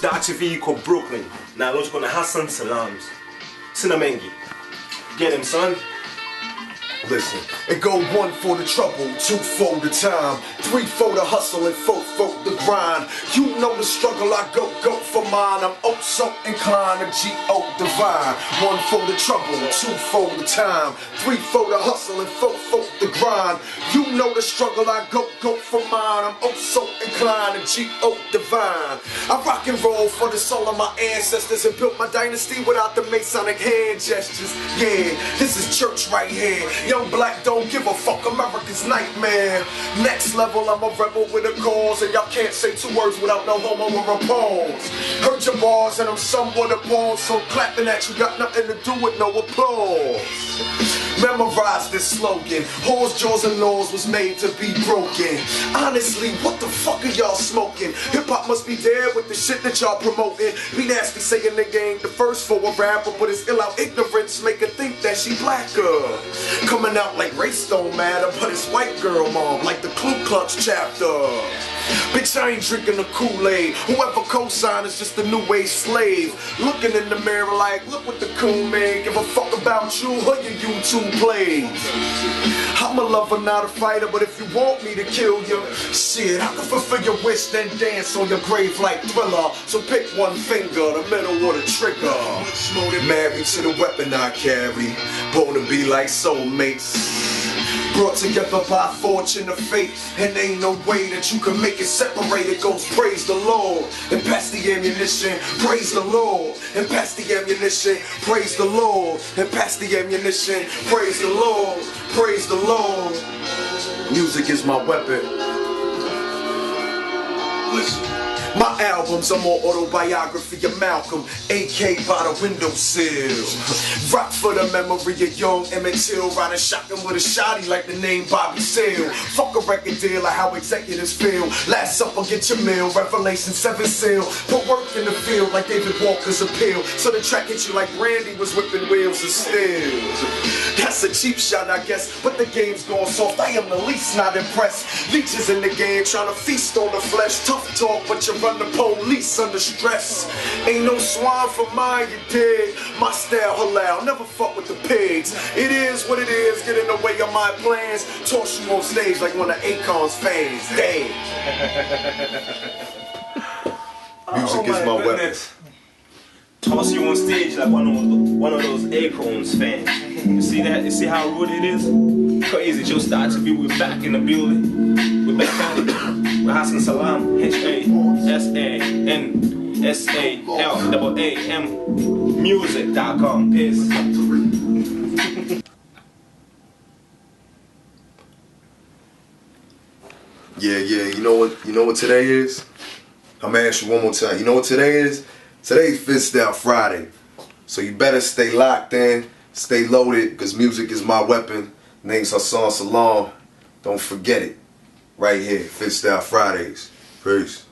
CheusidawaTV called Brooklyn. Now launch on the Hasan Salaams. Sinamengi. Get him, son. Listen, it go 1 for the trouble, 2 for the time, 3 for the hustle, and 4 for the grind. You know the struggle, I go for mine. I'm oh so inclined to G.O. divine. 1 for the trouble, 2 for the time, 3 for the hustle, and 4 for the grind. You know the struggle, I go for mine. I'm oh so inclined to G.O. divine. I rock and roll for the soul of my ancestors and built my dynasty without the Masonic hand gestures. Yeah, this is church right here. Young black don't give a fuck, America's nightmare. Next level, I'm a rebel with a cause, and y'all can't say 2 words without no homo or a pause. Heard your bars and I'm somewhat appalled, so clapping at you got nothing to do with no applause. Memorize this slogan, whores, jaws, and laws was made to be broken. Honestly, what the fuck are y'all smoking? Hip-hop must be dead with the shit that y'all promoting. Be nasty saying nigga ain't the first for a rapper, but it's ill out ignorance make her think that she blacker. Coming out like race don't matter, but it's white girl mom, like the Ku Klux chapter. Bitch, I ain't drinking the Kool-Aid. Whoever co-sign is just a new age slave. Looking in the mirror like, look what the coon made. Give a fuck about you or your YouTube plays. I'm a lover, not a fighter, but if you want me to kill you, shit, I can fulfill your wish, then dance on your grave like Thriller. So pick one finger, the middle or the trigger. Married to the weapon I carry, born to be like soulmates. Brought together by fortune or fate, and ain't no way that you can make it separate. It goes praise the Lord, and pass the ammunition. Praise the Lord, and pass the ammunition. Praise the Lord, and pass the ammunition. Praise the Lord, praise the Lord. Music is my weapon. Listen. My albums are more autobiography of Malcolm, AK by the windowsill. Rock for the memory of young Emmett Till, riding shotgun with a shotty like the name Bobby Seale. Fuck a record deal or how executives feel. Last supper, get your meal, Revelation 7 seal. Put work in the field like David Walker's appeal, so the track hits you like Randy was whipping wheels of steel. That's a cheap shot, I guess, but the game's going soft. I am the least not impressed. Leeches in the game trying to feast on the flesh. Tough talk, but you run the police under stress. Ain't no swine for mine, you dig? My style halal, never fuck with the pigs. It is what it is, get in the way of my plans. Toss you on stage like one of Akon's fans. Damn. Music is my weapon. Toss you on stage like one of those Akon's fans. You see that? You see how rude it is? Crazy. CheusidawaTV, we're back in the building. We're back at it. With Hasan Salaam, HASANSALAAM music.com. Peace. Yeah, you know what today is? I'm gonna ask you one more time. You know what today is? Today's Fidstyle Friday. So you better stay locked in, stay loaded, because music is my weapon. Name's Hasan Salaam. Don't forget it. Right here, Fidstyle Fridays. Peace.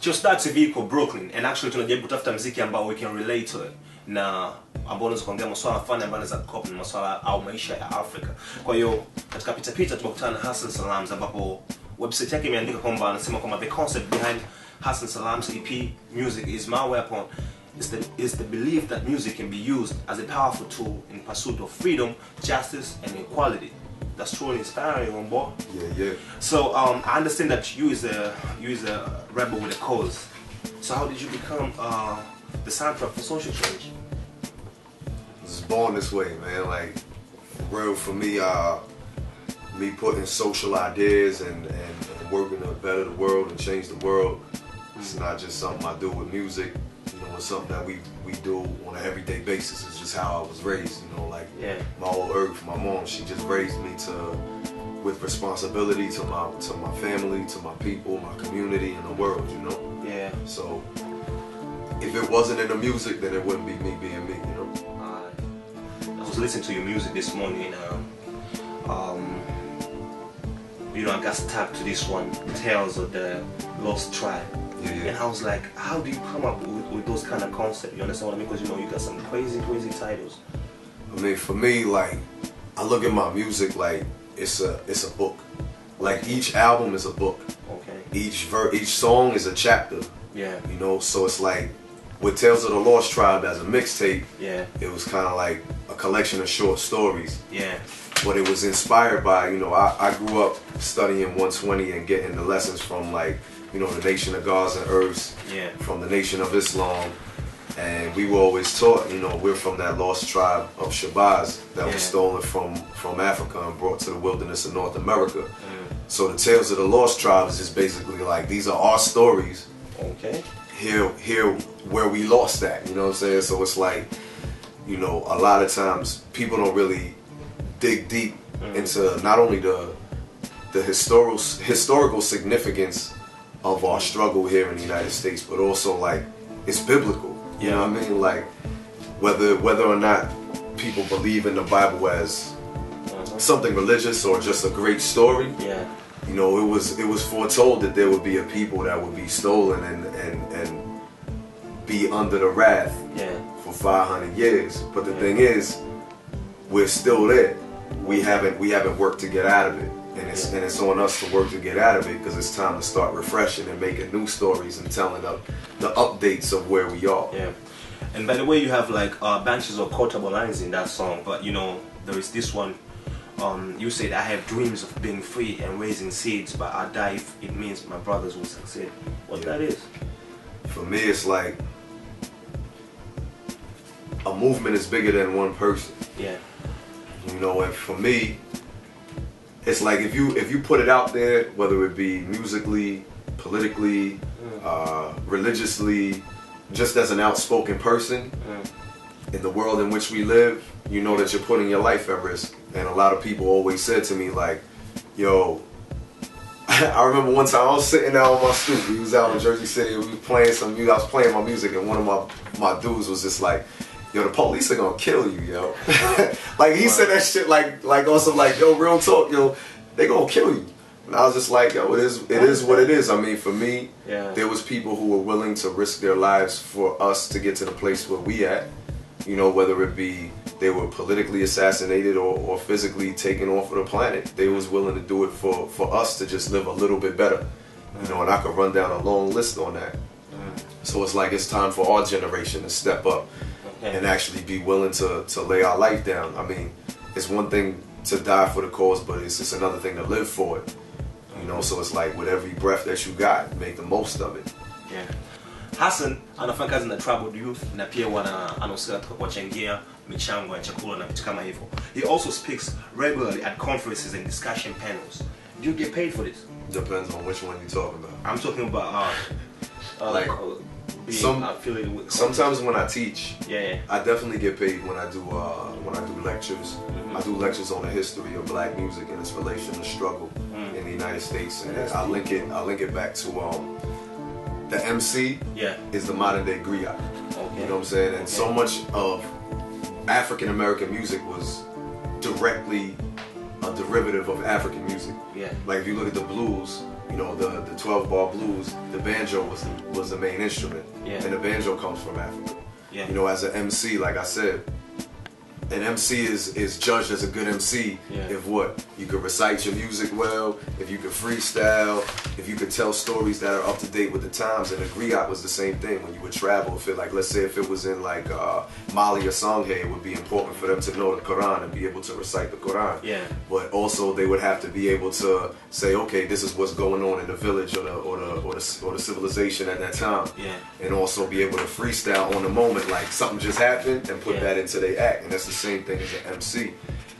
CheusidawaTV kwa Brooklyn, and actually tunajaribu kutafuta muziki ambao we can relate to it, na ambao unaweza kuongea masuala fani ambayo yanaweza kukopa na masuala au maisha ya Afrika. Kwa hiyo katika pita tumekutana na Hasan Salaam, ambapo website yake imeandika kwamba anasema kwamba the concept behind Hasan Salaam's EP Music is My Weapon is the belief that music can be used as a powerful tool in pursuit of freedom, justice, and equality. That's truly inspiring, on board. Yeah. So I understand that you is a rebel with a cause. So how did you become the soundtrack for social change? I was born this way, man. Like, real for me, me putting social ideas and working to better the world and change the world. It's not just something I do with music. You know, it's something that we do on an everyday basis. It's just how I was raised. You know, like my old earth, my mom, she just raised me with responsibility to my family, to my people, my community, and the world. You know. Yeah. So if it wasn't in the music, then it wouldn't be me being me. You know. I was listening to your music this morning. You know, I got stuck to this one, Tales of the Lost Tribe. Yeah. And I was like, how do you come up with those kind of concepts? You understand what I mean? Because you know, you got some crazy titles. I mean, for me, like, I look at my music like it's a book. Like each album is a book. Okay. Each song is a chapter. Yeah. You know, so it's like with Tales of the Lost Tribe as a mixtape. Yeah. It was kind of like a collection of short stories. Yeah. But it was inspired by, you know, I grew up studying 120 and getting the lessons from, like, you know, the Nation of Gods and Earths, Yeah. from the Nation of Islam. And we were always taught, you know, we're from that lost tribe of Shabazz that was stolen from Africa and brought to the wilderness of North America. So the Tales of the Lost Tribes is basically like, these are our stories. Okay. Here where we lost that, you know what I'm saying? So it's like, you know, a lot of times people don't really dig deep into not only the historical significance of our struggle here in the United States, but also like it's biblical. You know what I mean? Like whether or not people believe in the Bible as something religious or just a great story. Yeah. You know, it was foretold that there would be a people that would be stolen and be under the wrath for 500 years. But the thing is, we're still there. We haven't worked to get out of it. And it's on us to work to get out of it, because it's time to start refreshing and making new stories and telling the updates of where we are. Yeah. And by the way, you have like bunches of quotable lines in that song, but you know, there is this one, you said, I have dreams of being free and raising seeds, but I die if it means my brothers will succeed. What that is? For me, it's like a movement is bigger than one person. Yeah. You know, and for me, it's like if you put it out there, whether it be musically, politically, religiously, just as an outspoken person, in the world in which we live, you know that you're putting your life at risk. And a lot of people always said to me like, yo, I remember one time I was sitting out on my stoop. We was out in Jersey City, we was playing some music, I was playing my music, and one of my dudes was just like, yo, the police are gonna kill you, yo. Like he said that shit like also like, yo, real talk, yo, they gonna kill you. And I was just like, yo, it is what it is. I mean, for me, there was people who were willing to risk their lives for us to get to the place where we at. You know, whether it be they were politically assassinated or physically taken off of the planet. They was willing to do it for us to just live a little bit better. You know, and I could run down a long list on that. So it's like it's time for our generation to step up and actually be willing to lay our life down. I mean, it's one thing to die for the cause, but it's just another thing to live for it. You know, so it's like with every breath that you got, make the most of it. Yeah. Hasan anafanya kazi na Troubled Youth na pia anahusika katika kuwachangia michango ya chakula na vitu kama hivyo. He also speaks regularly at conferences and discussion panels. Do you get paid for this? Depends on which one you're talking about. I'm talking about like being affiliated with. Sometimes when I teach, I definitely get paid when I do lectures. I do lectures on the history of black music and its relation to struggle in the United States, and I link it back to the MC is the modern day griot. You know what I'm saying? And so much of African American music was directly a derivative of African music. Like if you look at the blues, you know, the 12-bar blues, the banjo was the main instrument, and the banjo comes from Africa. You know, as an MC, like I said, an MC is judged as a good MC if what? You could recite your music well, if you could freestyle, if you could tell stories that are up to date with the times. And a griot was the same thing. When you would travel, if it, like, let's say if it was in like Mali or Songhay, it would be important for them to know the Quran and be able to recite the Quran. But also they would have to be able to say, okay, this is what's going on in the village or the civilization at that time. And also be able to freestyle on the moment, like something just happened, and put that into their act. And that's the same thing as an MC.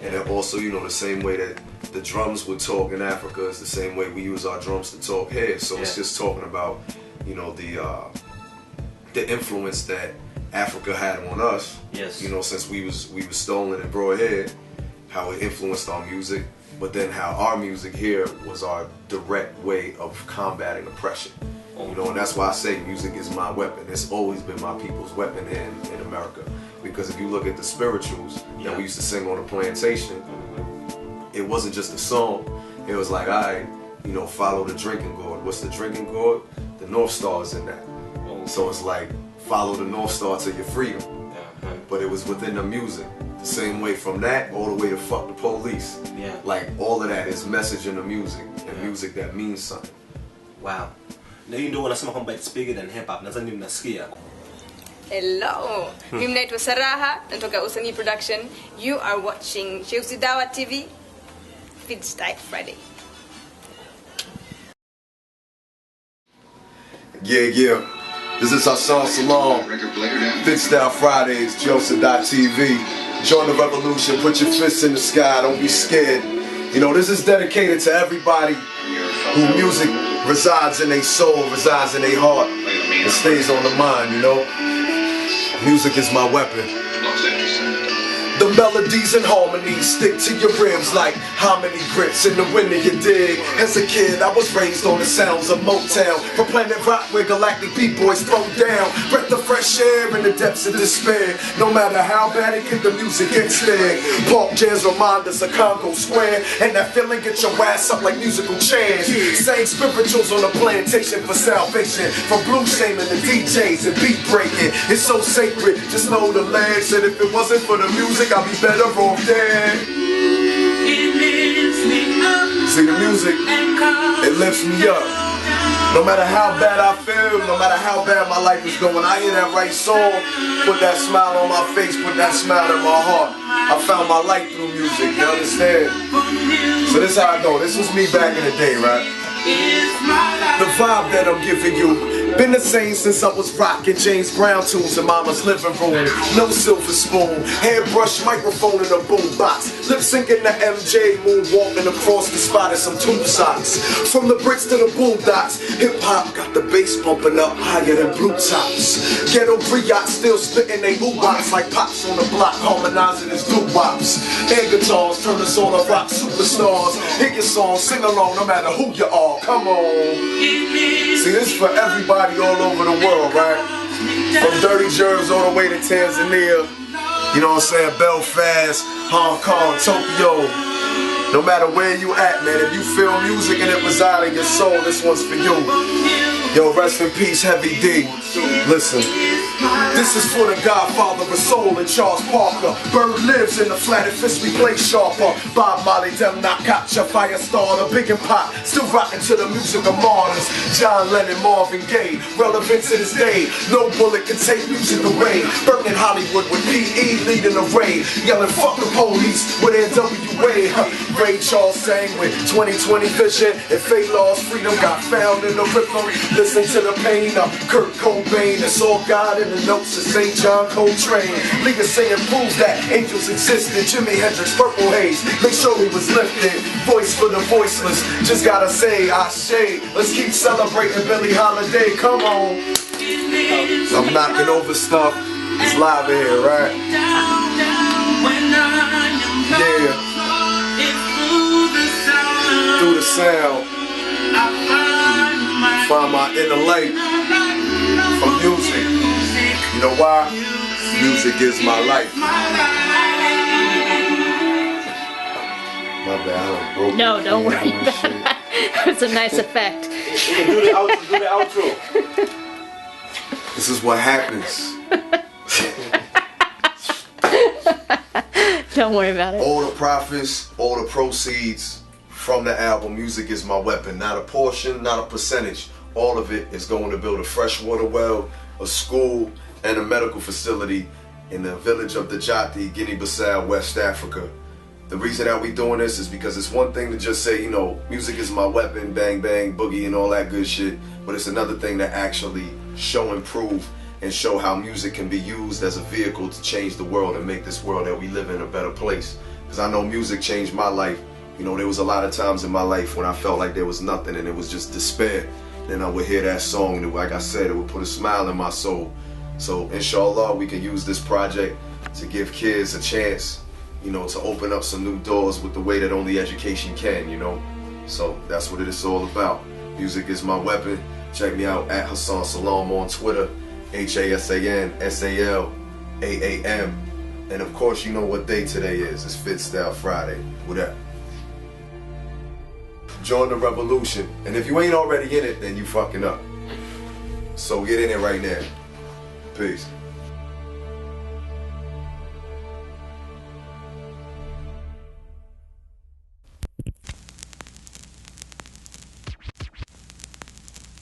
And then also, you know, the same way that the drums would talk in Africa is the same way we use our drums to talk here. So it's just talking about, you know, the influence that Africa had on us. You know, since we was stolen and brought here, how it influenced our music, but then how our music here was our direct way of combating oppression. You know, and that's why I say music is my weapon. It's always been my people's weapon in America. Because if you look at the spirituals that we used to sing on the plantation, it wasn't just a song. It was like, alright, you know, follow the drinking gourd. What's the drinking gourd? The North Star is in that. So it's like, follow the North Star to your freedom. But it was within the music. Same way from that all the way to fuck the police. Yeah. Like all of that is message in the music and music that means something. Wow. Na hii ndio wanasema kwamba it's bigger than hip hop. Nadhani mnasikia. Hello. Mimi naitwa Saraha, natoka Usanii Production. You are watching CheusidawaTV Fidstyle Friday. Yeah. This is Hasan Salaam. Fidstyle Fridays, CheusidawaTV. Join the revolution, put your fists in the sky, don't be scared. You know, this is dedicated to everybody who music resides in their soul, resides in their heart, and stays on the mind, you know. Music is my weapon. The melodies and harmonies stick to your ribs like how many grits in the winter you dig. As a kid, I was raised on the sounds of Motown. From Planet Rock where galactic B-boys throw down. Breath of fresh air in the depths of despair. No matter how bad it get, the music gets there. Park jazz remind us of Congo Square. And that feeling get your ass up like musical chairs. Saying spirituals on a plantation for salvation. From blues shaming to DJs and beat breaking. It's so sacred, just know the legs. And if it wasn't for the music, I'll be better off dead. See the music, it lifts me up. No matter how bad I feel, no matter how bad my life is going, I hear that right song, put that smile on my face, put that smile in my heart. I found my light through music, you understand? So this is how I go. This was me back in the day, right? The vibe that I'm giving you been the same since I was rocking James Brown tunes in mama's living room. No silver spoon, hairbrush, microphone in a boombox. Lip syncing to MJ, moonwalking across the spot in some tube socks. From the bricks to the boondocks, hip hop got the bass bumping up higher than blue tops. Ghetto griot still spitting they boombox like pops on the block, harmonizing his doo-wops. Air guitars turn us all to rock superstars. Hit your song, sing along, no matter who you are. Come on. See, this is for everybody all over the world, right? From Dirty Jerbs all the way to Tanzania, you know what I'm saying, Belfast, Hong Kong, Tokyo. No matter where you at, man, if you feel music and it resides in your soul, this one's for you. Yo, rest in peace, Heavy D. Listen. This is for the godfather of soul and Charles Parker. Bird lives in the flatted fist, we play sharper. Bob Marley, Dem Nakacha, Firestarter, Big and Pop, still rocking to the music of martyrs. John Lennon, Marvin Gaye, relevant to this day. No bullet can take music away. Burning Hollywood with P.E. leading the raid. Yelling fuck the police with NWA. Ray Charles sang with 2020 vision. And fate lost freedom got found in the rhythm. Listen to the pain of Kurt Cobain. It's all God in the notes of St. John Coltrane. Leader saying proves that angels existed. Jimi Hendrix, Purple Haze, make sure he was lifted. Voice for the voiceless, just gotta say, Ashe. Let's keep celebrating Billie Holiday, come on. I'm knocking over stuff, it's live in here, right? Yeah. Through the sound, find my inner light from music. You know why? Music is my life. My bad, I broke. No, don't worry about that. It's a nice effect. Do the outro. This is what happens. Don't worry about it. All the profits, all the proceeds from the album, Music is My Weapon. Not a portion, not a percentage. All of it is going to build a freshwater well, a school, and a medical facility in the village of Djati, Guinea-Bissau, West Africa. The reason that we doing this is because it's one thing to just say, you know, music is my weapon, bang bang, boogie and all that good shit, but it's another thing to actually show and prove and show how music can be used as a vehicle to change the world and make this world that we live in a better place. Because I know music changed my life. You know, there was a lot of times in my life when I felt like there was nothing and it was just despair. Then I would hear that song and, like I said, it would put a smile in my soul. So inshallah we can use this project to give kids a chance, you know, to open up some new doors with the way that only education can, you know. So that's what it is all about. Music is my weapon. Check me out at Hasan Salaam on Twitter, HASAN SALAAM. And of course you know what day today is. It's Fidstyle Friday. What up? Join the revolution. And if you ain't already in it, then you fucking up. So get in it right now. Peace.